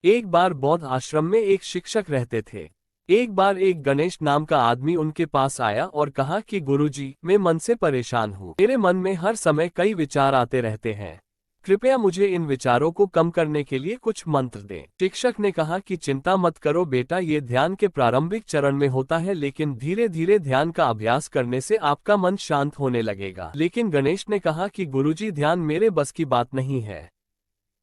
एक बार बौद्ध आश्रम में एक शिक्षक रहते थे। एक बार एक गणेश नाम का आदमी उनके पास आया और कहा कि गुरुजी, मैं मन से परेशान हूँ। मेरे मन में हर समय कई विचार आते रहते हैं। कृपया मुझे इन विचारों को कम करने के लिए कुछ मंत्र दें। शिक्षक ने कहा कि चिंता मत करो बेटा, ये ध्यान के प्रारंभिक चरण में होता है, लेकिन धीरे धीरे ध्यान का अभ्यास करने से आपका मन शांत होने लगेगा। लेकिन गणेश ने कहा कि गुरुजी, ध्यान मेरे बस की बात नहीं है।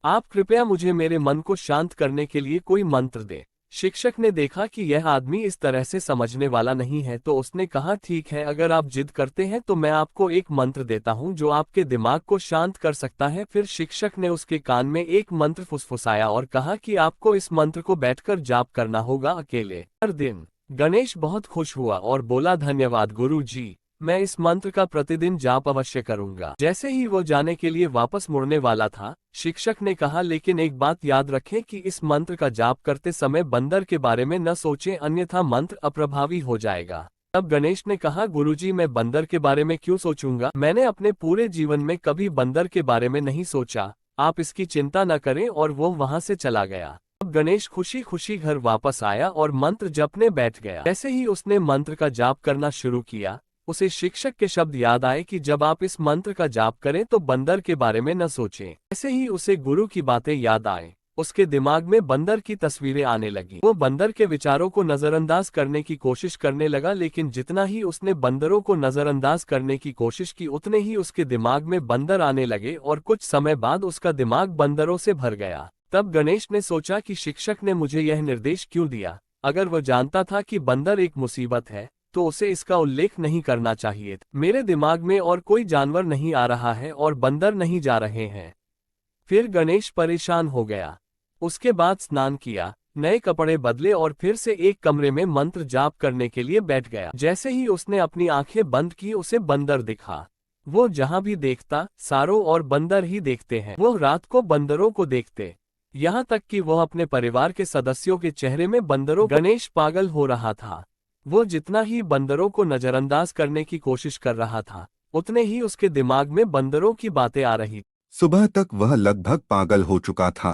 आप कृपया मुझे मेरे मन को शांत करने के लिए कोई मंत्र दें। शिक्षक ने देखा कि यह आदमी इस तरह से समझने वाला नहीं है, तो उसने कहा ठीक है, अगर आप जिद करते हैं तो मैं आपको एक मंत्र देता हूं जो आपके दिमाग को शांत कर सकता है। फिर शिक्षक ने उसके कान में एक मंत्र फुसफुसाया और कहा कि आपको इस मंत्र को बैठकर जाप करना होगा, अकेले, हर दिन। गणेश बहुत खुश हुआ और बोला, धन्यवाद गुरुजी, मैं इस मंत्र का प्रतिदिन जाप अवश्य करूंगा। जैसे ही वो जाने के लिए वापस मुड़ने वाला था, शिक्षक ने कहा, लेकिन एक बात याद रखें कि इस मंत्र का जाप करते समय बंदर के बारे में न सोचें, अन्यथा मंत्र अप्रभावी हो जाएगा। तब गणेश ने कहा, गुरुजी, मैं बंदर के बारे में क्यों सोचूंगा? मैंने अपने पूरे जीवन में कभी बंदर के बारे में नहीं सोचा। आप इसकी चिंता न करें। और वो वहां से चला गया। अब गणेश खुशी खुशी घर वापस आया और मंत्र जपने बैठ गया। जैसे ही उसने मंत्र का जाप करना शुरू किया, उसे शिक्षक के शब्द याद आए कि जब आप इस मंत्र का जाप करें तो बंदर के बारे में न सोचें। ऐसे ही उसे गुरु की बातें याद आए। उसके दिमाग में बंदर की तस्वीरें आने लगी। वो बंदर के विचारों को नजरअंदाज करने की कोशिश करने लगा, लेकिन जितना ही उसने बंदरों को नजरअंदाज करने की कोशिश की, उतने ही उसके दिमाग में बंदर आने लगे और कुछ समय बाद उसका दिमाग बंदरों से भर गया। तब गणेश ने सोचा कि शिक्षक ने मुझे यह निर्देश क्यों दिया? अगर वह जानता था कि बंदर एक मुसीबत है तो उसे इसका उल्लेख नहीं करना चाहिए। मेरे दिमाग में और कोई जानवर नहीं आ रहा है और बंदर नहीं जा रहे हैं। फिर गणेश परेशान हो गया। उसके बाद स्नान किया, नए कपड़े बदले और फिर से एक कमरे में मंत्र जाप करने के लिए बैठ गया। जैसे ही उसने अपनी आंखें बंद की, उसे बंदर दिखा। वो जहां भी देखता, सारों और बंदर ही देखते हैं। वो रात को बंदरों को देखते, यहाँ तक कि वह अपने परिवार के सदस्यों के चेहरे में बंदरों। गणेश पागल हो रहा था। वो जितना ही बंदरों को नजरअंदाज करने की कोशिश कर रहा था, उतने ही उसके दिमाग में बंदरों की बातें आ रही। सुबह तक वह लगभग पागल हो चुका था।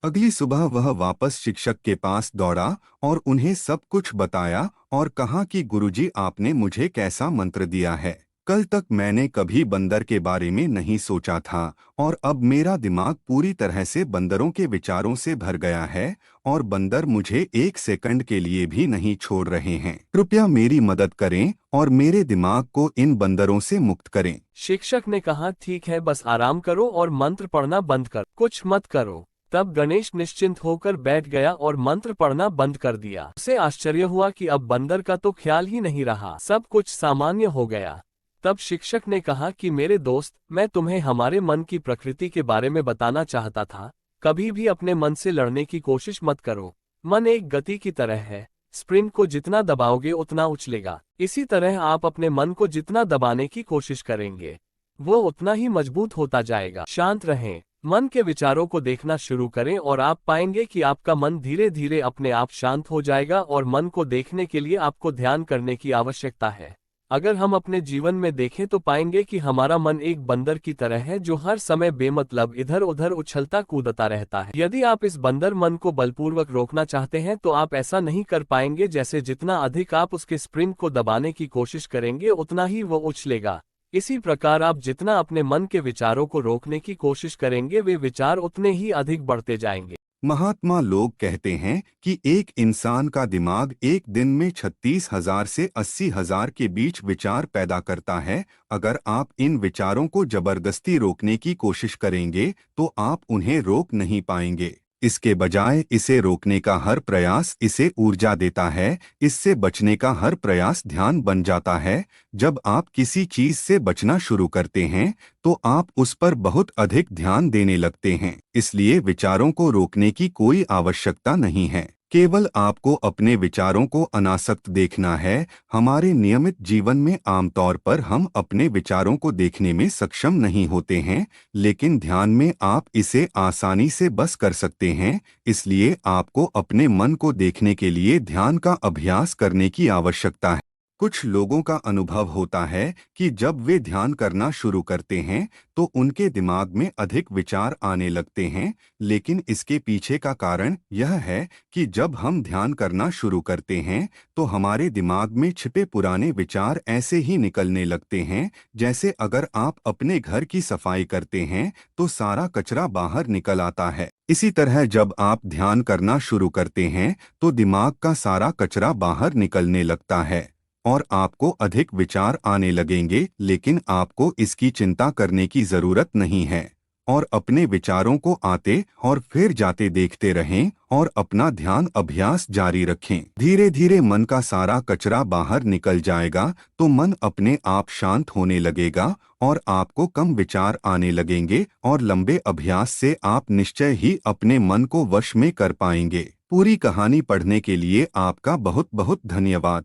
अगली सुबह वह वापस शिक्षक के पास दौड़ा और उन्हें सब कुछ बताया और कहा कि गुरुजी, आपने मुझे कैसा मंत्र दिया है। कल तक मैंने कभी बंदर के बारे में नहीं सोचा था और अब मेरा दिमाग पूरी तरह से बंदरों के विचारों से भर गया है और बंदर मुझे एक सेकंड के लिए भी नहीं छोड़ रहे हैं। कृपया मेरी मदद करें और मेरे दिमाग को इन बंदरों से मुक्त करें। शिक्षक ने कहा, ठीक है, बस आराम करो और मंत्र पढ़ना बंद कर, कुछ मत करो। तब गणेश निश्चिंत होकर बैठ गया और मंत्र पढ़ना बंद कर दिया। उसे आश्चर्य हुआ कि अब बंदर का तो ख्याल ही नहीं रहा, सब कुछ सामान्य हो गया। तब शिक्षक ने कहा कि मेरे दोस्त, मैं तुम्हें हमारे मन की प्रकृति के बारे में बताना चाहता था। कभी भी अपने मन से लड़ने की कोशिश मत करो। मन एक गति की तरह है, स्प्रिंग को जितना दबाओगे उतना उछलेगा। इसी तरह आप अपने मन को जितना दबाने की कोशिश करेंगे, वो उतना ही मजबूत होता जाएगा। शांत रहें, मन के विचारों को देखना शुरू करें और आप पाएंगे कि आपका मन धीरे धीरे अपने आप शांत हो जाएगा। और मन को देखने के लिए आपको ध्यान करने की आवश्यकता है। अगर हम अपने जीवन में देखें तो पाएंगे कि हमारा मन एक बंदर की तरह है जो हर समय बेमतलब इधर उधर उछलता कूदता रहता है। यदि आप इस बंदर मन को बलपूर्वक रोकना चाहते हैं तो आप ऐसा नहीं कर पाएंगे। जैसे जितना अधिक आप उसके स्प्रिंग को दबाने की कोशिश करेंगे, उतना ही वो उछलेगा। इसी प्रकार आप जितना अपने मन के विचारों को रोकने की कोशिश करेंगे, वे विचार उतने ही अधिक बढ़ते जाएंगे। महात्मा लोग कहते हैं कि एक इंसान का दिमाग एक दिन में 36,000 से 80,000 के बीच विचार पैदा करता है। अगर आप इन विचारों को जबरदस्ती रोकने की कोशिश करेंगे तो आप उन्हें रोक नहीं पाएंगे। इसके बजाय इसे रोकने का हर प्रयास इसे ऊर्जा देता है। इससे बचने का हर प्रयास ध्यान बन जाता है। जब आप किसी चीज से बचना शुरू करते हैं तो आप उस पर बहुत अधिक ध्यान देने लगते हैं। इसलिए विचारों को रोकने की कोई आवश्यकता नहीं है। केवल आपको अपने विचारों को अनासक्त देखना है। हमारे नियमित जीवन में आमतौर पर हम अपने विचारों को देखने में सक्षम नहीं होते हैं, लेकिन ध्यान में आप इसे आसानी से बस कर सकते हैं। इसलिए आपको अपने मन को देखने के लिए ध्यान का अभ्यास करने की आवश्यकता है। कुछ लोगों का अनुभव होता है कि जब वे ध्यान करना शुरू करते हैं तो उनके दिमाग में अधिक विचार आने लगते हैं, लेकिन इसके पीछे का कारण यह है कि जब हम ध्यान करना शुरू करते हैं तो हमारे दिमाग में छिपे पुराने विचार ऐसे ही निकलने लगते हैं, जैसे अगर आप अपने घर की सफाई करते हैं तो सारा कचरा बाहर निकल आता है। इसी तरह जब आप ध्यान करना शुरू करते हैं तो दिमाग का सारा कचरा बाहर निकलने लगता है और आपको अधिक विचार आने लगेंगे, लेकिन आपको इसकी चिंता करने की जरूरत नहीं है और अपने विचारों को आते और फिर जाते देखते रहें और अपना ध्यान अभ्यास जारी रखें। धीरे धीरे मन का सारा कचरा बाहर निकल जाएगा तो मन अपने आप शांत होने लगेगा और आपको कम विचार आने लगेंगे और लंबे अभ्यास से आप निश्चय ही अपने मन को वश में कर पाएंगे। पूरी कहानी पढ़ने के लिए आपका बहुत बहुत धन्यवाद।